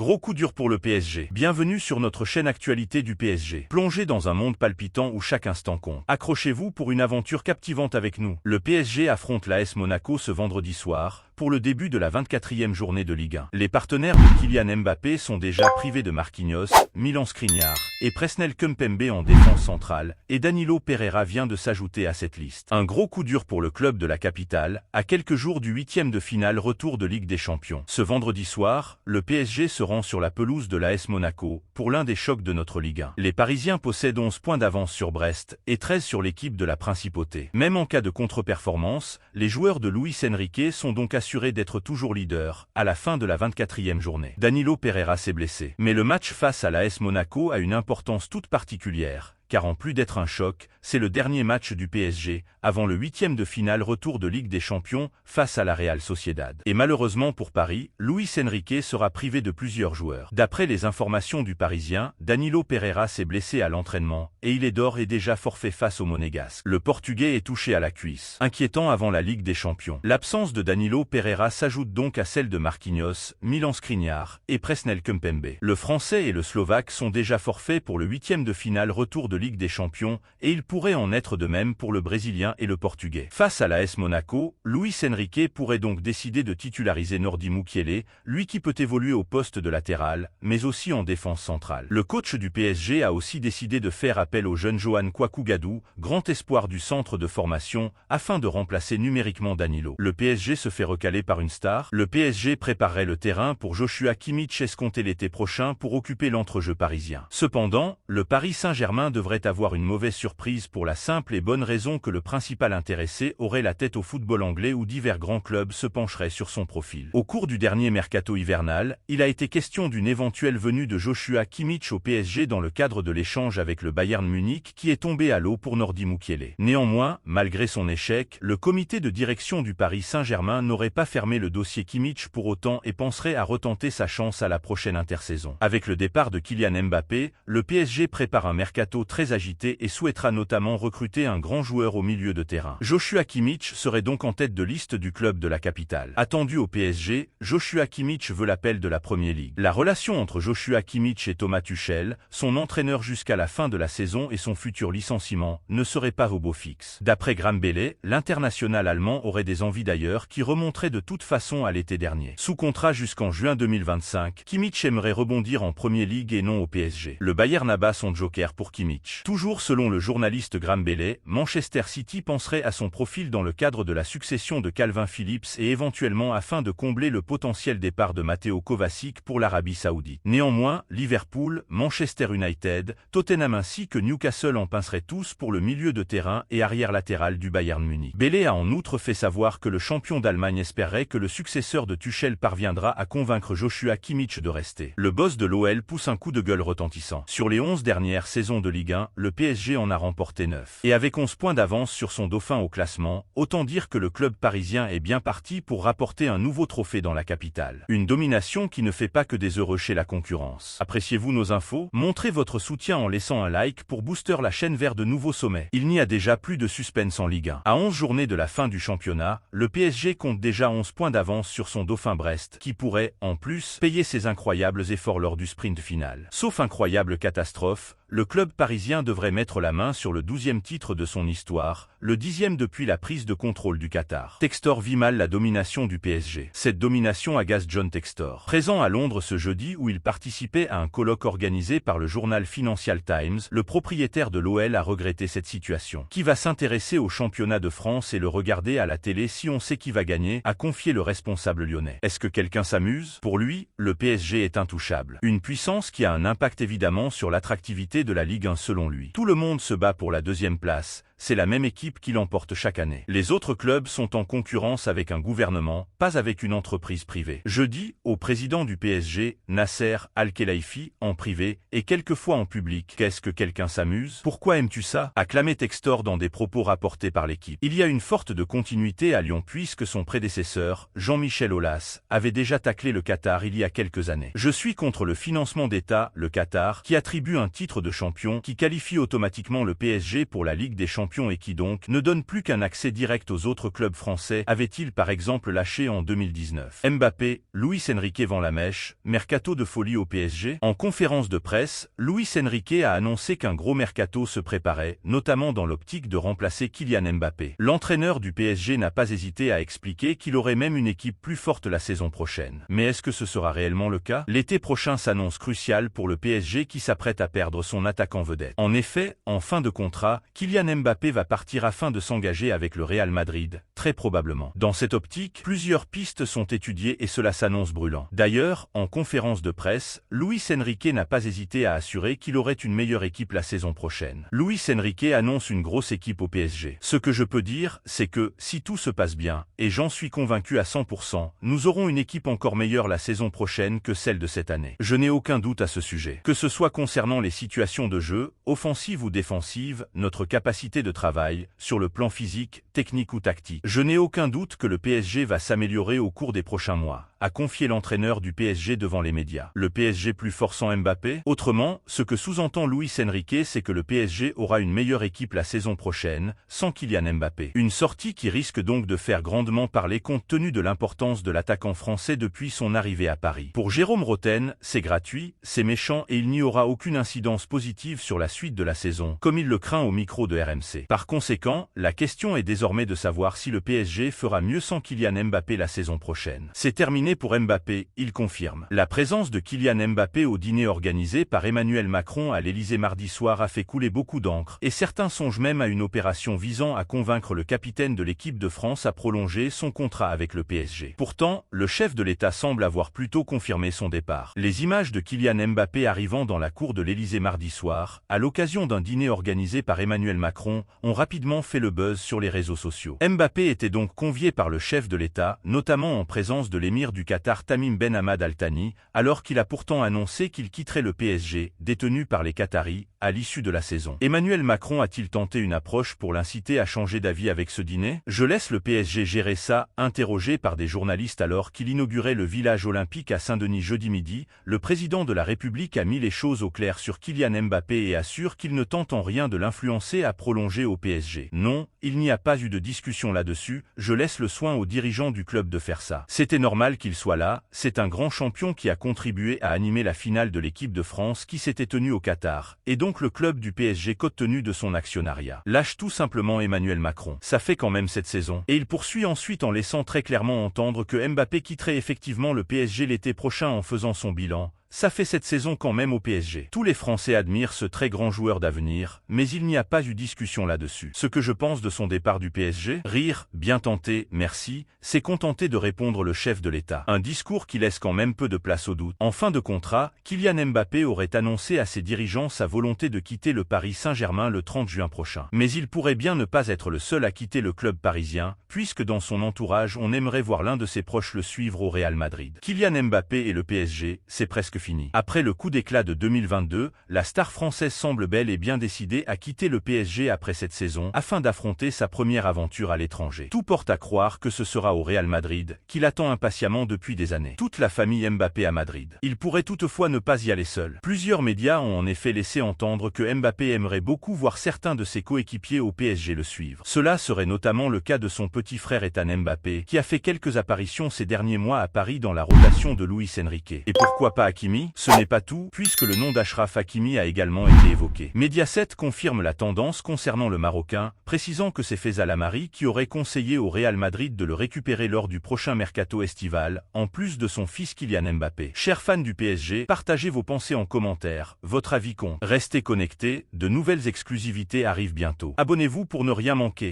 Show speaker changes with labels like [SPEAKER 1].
[SPEAKER 1] Gros coup dur pour le PSG. Bienvenue sur notre chaîne Actualité du PSG. Plongez dans un monde palpitant où chaque instant compte. Accrochez-vous pour une aventure captivante avec nous. Le PSG affronte l'AS Monaco ce vendredi soir, pour le début de la 24e journée de Ligue 1. Les partenaires de Kylian Mbappé sont déjà privés de Marquinhos, Milan Skriniar et Presnel Kimpembe en défense centrale, et Danilo Pereira vient de s'ajouter à cette liste. Un gros coup dur pour le club de la capitale, à quelques jours du 8e de finale retour de Ligue des Champions. Ce vendredi soir, le PSG se rend sur la pelouse de l'AS Monaco, pour l'un des chocs de notre Ligue 1. Les Parisiens possèdent 11 points d'avance sur Brest, et 13 sur l'équipe de la Principauté. Même en cas de contre-performance, les joueurs de Luis Enrique sont donc assurés d'être toujours leaders, à la fin de la 24e journée. Danilo Pereira s'est blessé. Mais le match face à l'AS Monaco a une importance toute particulière, car en plus d'être un choc, c'est le dernier match du PSG, avant le 8e de finale retour de Ligue des Champions, face à la Real Sociedad. Et malheureusement pour Paris, Luis Enrique sera privé de plusieurs joueurs. D'après les informations du Parisien, Danilo Pereira s'est blessé à l'entraînement, et il est d'ores et déjà forfait face au Monégasque. Le Portugais est touché à la cuisse, inquiétant avant la Ligue des Champions. L'absence de Danilo Pereira s'ajoute donc à celle de Marquinhos, Milan Skriniar et Presnel Kimpembe. Le Français et le Slovaque sont déjà forfaits pour le 8e de finale retour de Ligue des Champions, et il pourrait en être de même pour le Brésilien et le Portugais. Face à l'AS Monaco, Luis Enrique pourrait donc décider de titulariser Nordi Mukiele, lui qui peut évoluer au poste de latéral, mais aussi en défense centrale. Le coach du PSG a aussi décidé de faire appel au jeune Johan Kwaku Gadou, grand espoir du centre de formation, afin de remplacer numériquement Danilo. Le PSG se fait recaler par une star. Le PSG préparerait le terrain pour Joshua Kimmich escompté l'été prochain pour occuper l'entrejeu parisien. Cependant, le Paris Saint-Germain devrait avoir une mauvaise surprise pour la simple et bonne raison que le principal intéressé aurait la tête au football anglais où divers grands clubs se pencheraient sur son profil. Au cours du dernier mercato hivernal, il a été question d'une éventuelle venue de Joshua Kimmich au PSG dans le cadre de l'échange avec le Bayern Munich qui est tombé à l'eau pour Nordi Mukiele. Néanmoins, malgré son échec, le comité de direction du Paris Saint-Germain n'aurait pas fermé le dossier Kimmich pour autant et penserait à retenter sa chance à la prochaine intersaison. Avec le départ de Kylian Mbappé, le PSG prépare un mercato très agité et souhaitera notamment recruter un grand joueur au milieu de terrain. Joshua Kimmich serait donc en tête de liste du club de la capitale. Attendu au PSG, Joshua Kimmich veut l'appel de la Premier League. La relation entre Joshua Kimmich et Thomas Tuchel, son entraîneur jusqu'à la fin de la saison et son futur licenciement, ne serait pas au beau fixe. D'après Graham Bellé, l'international allemand aurait des envies d'ailleurs qui remonteraient de toute façon à l'été dernier. Sous contrat jusqu'en juin 2025, Kimmich aimerait rebondir en Premier League et non au PSG. Le Bayern abat son joker pour Kimmich. Toujours selon le journaliste Graham Bellé, Manchester City penserait à son profil dans le cadre de la succession de Calvin Phillips et éventuellement afin de combler le potentiel départ de Matteo Kovacic pour l'Arabie Saoudite. Néanmoins, Liverpool, Manchester United, Tottenham ainsi que Newcastle en pinceraient tous pour le milieu de terrain et arrière latéral du Bayern Munich. Bellé a en outre fait savoir que le champion d'Allemagne espérait que le successeur de Tuchel parviendra à convaincre Joshua Kimmich de rester. Le boss de l'OL pousse un coup de gueule retentissant. Sur les 11 dernières saisons de Ligue 1, le PSG en a remporté 9. Et avec 11 points d'avance sur son dauphin au classement, autant dire que le club parisien est bien parti pour rapporter un nouveau trophée dans la capitale. Une domination qui ne fait pas que des heureux chez la concurrence. Appréciez-vous nos infos? Montrez votre soutien en laissant un like pour booster la chaîne vers de nouveaux sommets. Il n'y a déjà plus de suspense en Ligue 1. À 11 journées de la fin du championnat, le PSG compte déjà 11 points d'avance sur son dauphin Brest, qui pourrait, en plus, payer ses incroyables efforts lors du sprint final. Sauf incroyable catastrophe, le club parisien devrait mettre la main sur le 12e titre de son histoire, le 10e depuis la prise de contrôle du Qatar. Textor vit mal la domination du PSG. Cette domination agace John Textor. Présent à Londres ce jeudi où il participait à un colloque organisé par le journal Financial Times, le propriétaire de l'OL a regretté cette situation. Qui va s'intéresser au championnat de France et le regarder à la télé si on sait qui va gagner, a confié le responsable lyonnais. Est-ce que quelqu'un s'amuse? Pour lui, le PSG est intouchable. Une puissance qui a un impact évidemment sur l'attractivité de la Ligue 1 selon lui. Tout le monde se bat pour la 2e place, c'est la même équipe qui l'emporte chaque année. Les autres clubs sont en concurrence avec un gouvernement, pas avec une entreprise privée. Jeudi, au président du PSG, Nasser Al-Khelaifi, en privé, et quelquefois en public. Qu'est-ce que quelqu'un s'amuse? Pourquoi aimes-tu ça? A clamé Textor dans des propos rapportés par l'équipe. Il y a une forte de continuité à Lyon puisque son prédécesseur, Jean-Michel Aulas, avait déjà taclé le Qatar il y a quelques années. Je suis contre le financement d'État, le Qatar, qui attribue un titre de champion qui qualifie automatiquement le PSG pour la Ligue des Champions champion et qui donc ne donne plus qu'un accès direct aux autres clubs français, avait-il par exemple lâché en 2019. Mbappé, Luis Enrique vend la mèche, mercato de folie au PSG. En conférence de presse, Luis Enrique a annoncé qu'un gros mercato se préparait, notamment dans l'optique de remplacer Kylian Mbappé. L'entraîneur du PSG n'a pas hésité à expliquer qu'il aurait même une équipe plus forte la saison prochaine. Mais est-ce que ce sera réellement le cas? L'été prochain s'annonce crucial pour le PSG qui s'apprête à perdre son attaquant vedette. En effet, en fin de contrat, Kylian Mbappé va partir afin de s'engager avec le Real Madrid, très probablement. Dans cette optique, plusieurs pistes sont étudiées et cela s'annonce brûlant. D'ailleurs, en conférence de presse, Luis Enrique n'a pas hésité à assurer qu'il aurait une meilleure équipe la saison prochaine. Luis Enrique annonce une grosse équipe au PSG. Ce que je peux dire, c'est que, si tout se passe bien, et j'en suis convaincu à 100%, nous aurons une équipe encore meilleure la saison prochaine que celle de cette année. Je n'ai aucun doute à ce sujet. Que ce soit concernant les situations de jeu, offensive ou défensive, notre capacité de travail, sur le plan physique, technique ou tactique. Je n'ai aucun doute que le PSG va s'améliorer au cours des prochains mois, a confié l'entraîneur du PSG devant les médias. Le PSG plus fort sans Mbappé? Autrement, ce que sous-entend Luis Enrique, c'est que le PSG aura une meilleure équipe la saison prochaine, sans Kylian Mbappé. Une sortie qui risque donc de faire grandement parler compte tenu de l'importance de l'attaquant français depuis son arrivée à Paris. Pour Jérôme Rotten, c'est gratuit, c'est méchant et il n'y aura aucune incidence positive sur la suite de la saison, comme il le craint au micro de RMC. Par conséquent, la question est désormais de savoir si le PSG fera mieux sans Kylian Mbappé la saison prochaine. C'est terminé pour Mbappé, il confirme. La présence de Kylian Mbappé au dîner organisé par Emmanuel Macron à l'Élysée mardi soir a fait couler beaucoup d'encre, et certains songent même à une opération visant à convaincre le capitaine de l'équipe de France à prolonger son contrat avec le PSG. Pourtant, le chef de l'État semble avoir plutôt confirmé son départ. Les images de Kylian Mbappé arrivant dans la cour de l'Élysée mardi soir, à l'occasion d'un dîner organisé par Emmanuel Macron, ont rapidement fait le buzz sur les réseaux sociaux. Mbappé était donc convié par le chef de l'État, notamment en présence de l'émir du Qatar Tamim Ben Hamad Al Thani, alors qu'il a pourtant annoncé qu'il quitterait le PSG, détenu par les Qataris, à l'issue de la saison. Emmanuel Macron a-t-il tenté une approche pour l'inciter à changer d'avis avec ce dîner? Je laisse le PSG gérer ça, interrogé par des journalistes alors qu'il inaugurait le village olympique à Saint-Denis jeudi midi, le président de la République a mis les choses au clair sur Kylian Mbappé et assure qu'il ne tente en rien de l'influencer à prolonger au PSG. Non, il n'y a pas eu de discussion là-dessus, je laisse le soin aux dirigeants du club de faire ça. C'était normal qu'il soit là, c'est un grand champion qui a contribué à animer la finale de l'équipe de France qui s'était tenue au Qatar, et donc le club du PSG compte tenu de son actionnariat. Lâche tout simplement Emmanuel Macron. Ça fait quand même cette saison. Et il poursuit ensuite en laissant très clairement entendre que Mbappé quitterait effectivement le PSG l'été prochain en faisant son bilan. Ça fait cette saison quand même au PSG. Tous les Français admirent ce très grand joueur d'avenir, mais il n'y a pas eu discussion là-dessus. Ce que je pense de son départ du PSG? Rire, bien tenté, merci, s'est contenté de répondre le chef de l'État. Un discours qui laisse quand même peu de place au doute. En fin de contrat, Kylian Mbappé aurait annoncé à ses dirigeants sa volonté de quitter le Paris Saint-Germain le 30 juin prochain. Mais il pourrait bien ne pas être le seul à quitter le club parisien, puisque dans son entourage on aimerait voir l'un de ses proches le suivre au Real Madrid. Kylian Mbappé et le PSG, c'est presque fini. Après le coup d'éclat de 2022, la star française semble bel et bien décidée à quitter le PSG après cette saison afin d'affronter sa première aventure à l'étranger. Tout porte à croire que ce sera au Real Madrid, qu'il attend impatiemment depuis des années. Toute la famille Mbappé à Madrid. Il pourrait toutefois ne pas y aller seul. Plusieurs médias ont en effet laissé entendre que Mbappé aimerait beaucoup voir certains de ses coéquipiers au PSG le suivre. Cela serait notamment le cas de son petit frère Ethan Mbappé, qui a fait quelques apparitions ces derniers mois à Paris dans la rotation de Luis Enrique. Et pourquoi pas Hakimi? Ce n'est pas tout, puisque le nom d'Achraf Hakimi a également été évoqué. Mediaset confirme la tendance concernant le Marocain, précisant que c'est Faisal Amari qui aurait conseillé au Real Madrid de le récupérer lors du prochain mercato estival, en plus de son fils Kylian Mbappé. Chers fans du PSG, partagez vos pensées en commentaire, votre avis compte. Restez connectés, de nouvelles exclusivités arrivent bientôt. Abonnez-vous pour ne rien manquer.